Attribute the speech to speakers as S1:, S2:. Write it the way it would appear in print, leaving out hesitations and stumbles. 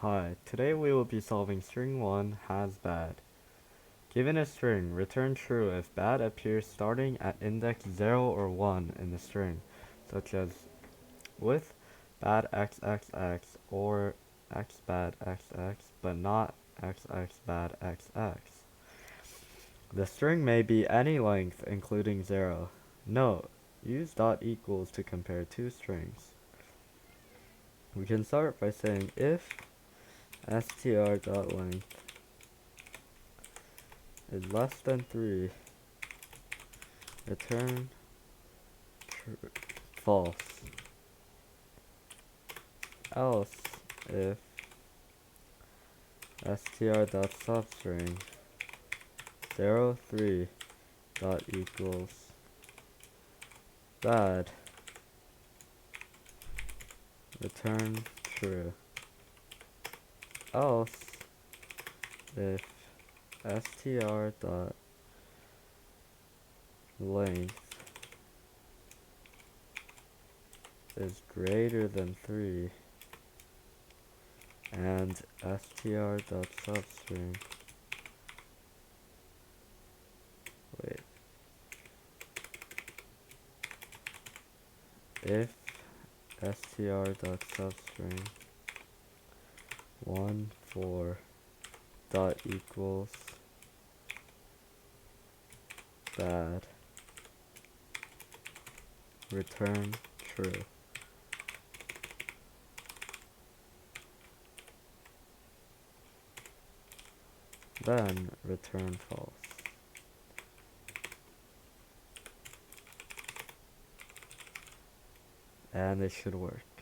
S1: Hi, today we will be solving string 1 hasbad. Given a string, return true if bad appears starting at index 0 or 1 in the string, such as with bad xxx or xbad xx, but not xxbad xx. The string may be any length including 0. Note, use dot equals to compare two strings. We can start by saying if str.length is less than 3, return false. Else, if str.substring 03 dot equals bad, return true. Else, if str dot length is greater than 3 and str dot substring if str dot substring 14 dot equals bad, return true. Then return false. And it should work.